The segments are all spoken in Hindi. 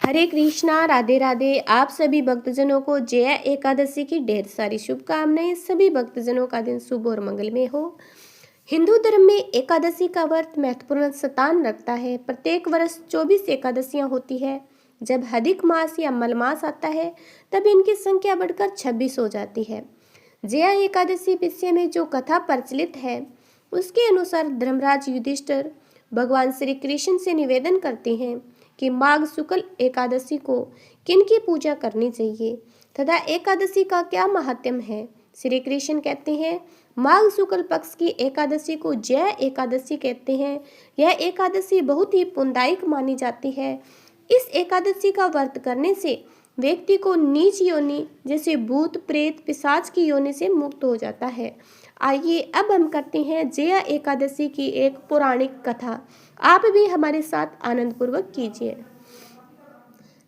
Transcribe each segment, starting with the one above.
हरे कृष्णा, राधे राधे। आप सभी भक्तजनों को जया एकादशी की ढेर सारी शुभकामनाएं। सभी भक्तजनों का दिन शुभ और मंगलमय हो। हिंदू धर्म में एकादशी का व्रत महत्वपूर्ण स्थान रखता है। प्रत्येक वर्ष 24 एकादशियां होती है। जब अधिक मास या मलमास आता है तब इनकी संख्या बढ़कर 26 हो जाती है। जया एकादशी विषय में जो कथा प्रचलित है उसके अनुसार धर्मराज युधिष्ठिर भगवान श्री कृष्ण से निवेदन करते हैं कि माघ शुक्ल एकादशी को किनकी पूजा करनी चाहिए तथा एकादशी का क्या महात्म्य है। श्री कृष्ण कहते हैं, माघ शुक्ल पक्ष की एकादशी को जया एकादशी कहते हैं। यह एकादशी बहुत ही पुण्यदायक मानी जाती है। इस एकादशी का व्रत करने से व्यक्ति को नीच योनि जैसे भूत प्रेत पिशाच की योनि से मुक्त हो जाता है। आइए अब हम करते हैं जया एकादशी की एक पौराणिक कथा। आप भी हमारे साथ आनंद पूर्वक कीजिए।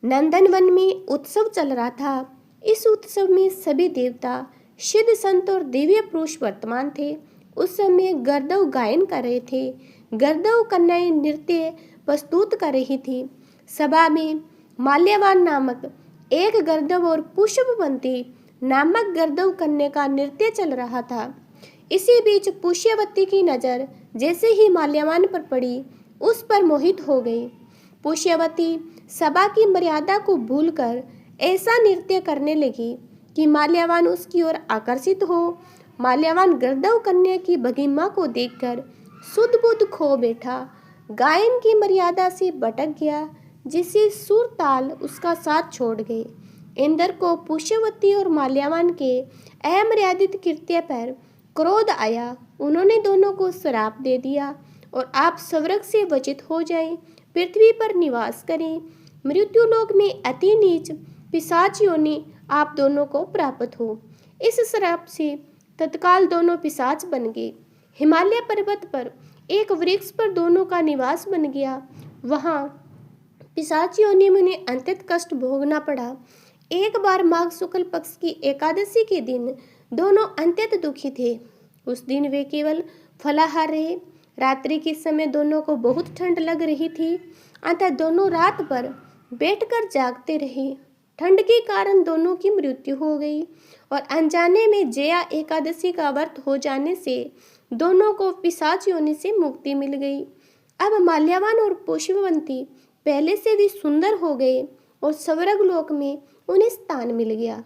नंदनवन में उत्सव चल रहा था। इस उत्सव में सभी देवता, सिद्ध संत और दिव्य पुरुष वर्तमान थे। उस समय गर्दव गायन कर रहे थे। गर्दव कन्याएं नृत्य प्रस्तुत कर रही थी। सभा में माल्यवान नामक एक गर्दव और पुष्पवंती नामक गर्दव कन्या का नृत्य चल रहा था। इसी बीच पुष्यवती की नजर जैसे ही माल्यवान पर पड़ी, उस पर मोहित हो गई। पुष्यवती सभा की मर्यादा को भूलकर ऐसा नृत्य करने लगी कि माल्यवान उसकी ओर आकर्षित हो। माल्यवान गर्दव कन्या की भगिमा को देखकर सुध बुध खो बैठा। गायन की मर्यादा से भटक गया, जिससे सुर ताल उसका साथ छोड़ गए। इंद्र को पुष्यवती और माल्यवान के अमर्यादित कृत्य पर क्रोध आया। उन्होंने दोनों को श्राप दे दिया और आप स्वर्ग से वंचित हो जाएं, पृथ्वी पर निवास करें। मृत्यु लोक में अति नीच पिशाच योनि आप दोनों को प्राप्त हो। इस श्राप से तत्काल दोनों पिशाच बन गए। हिमालय पर्वत पर एक वृक्ष पर दोनों का निवास बन गया। वहां पिशाच योनि में उन्हें अंत्यत कष्ट भोगना पड़ा। एक बार माघ शुक्ल पक्ष की एकादशी के दिन दोनों अत्यंत दुखी थे। उस दिन वे केवल फलाहार रहे। रात्रि के समय दोनों को बहुत ठंड लग रही थी, अतः दोनों रात भर बैठकर जागते रहे। ठंड के कारण दोनों की मृत्यु हो गई और अनजाने में जया एकादशी का व्रत हो जाने से दोनों को पिशाच योनि से मुक्ति मिल गई। अब माल्यवान और पुष्पवंती पहले से भी सुंदर हो गए और स्वर्ग लोक में उन्हें स्थान मिल गया।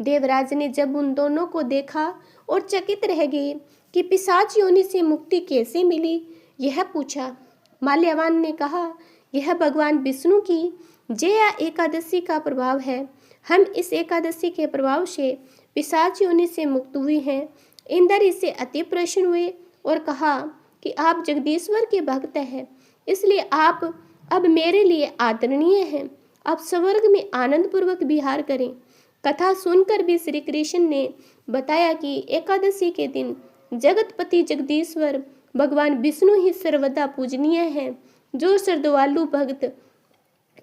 देवराज ने जब उन दोनों को देखा और चकित रह गए कि पिशाच योनि से मुक्ति कैसे मिली, यह पूछा। माल्यवान ने कहा, यह भगवान विष्णु की जया एकादशी का प्रभाव है। हम इस एकादशी के प्रभाव से पिशाच योनि से मुक्त हुए हैं। इंद्र इससे अति प्रसन्न हुए और कहा कि आप जगदीश्वर के भक्त हैं, इसलिए आप अब मेरे लिए आदरणीय हैं। आप स्वर्ग में आनंद पूर्वक विहार करें। कथा सुनकर भी श्री कृष्ण ने बताया कि एकादशी के दिन जगतपति जगदीश्वर भगवान विष्णु ही सर्वदा पूजनीय हैं। जो श्रद्धालु भक्त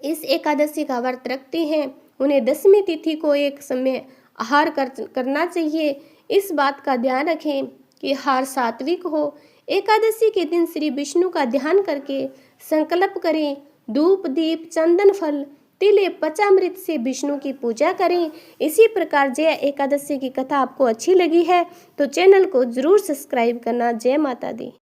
इस एकादशी का व्रत रखते हैं उन्हें दसवीं तिथि को एक समय आहार करना चाहिए। इस बात का ध्यान रखें कि आहार सात्विक हो। एकादशी के दिन श्री विष्णु का ध्यान करके संकल्प करें। धूप दीप चंदन फल तिल पंचामृत से विष्णु की पूजा करें। इसी प्रकार जया एकादशी की कथा आपको अच्छी लगी है तो चैनल को जरूर सब्सक्राइब करना। जय माता दी।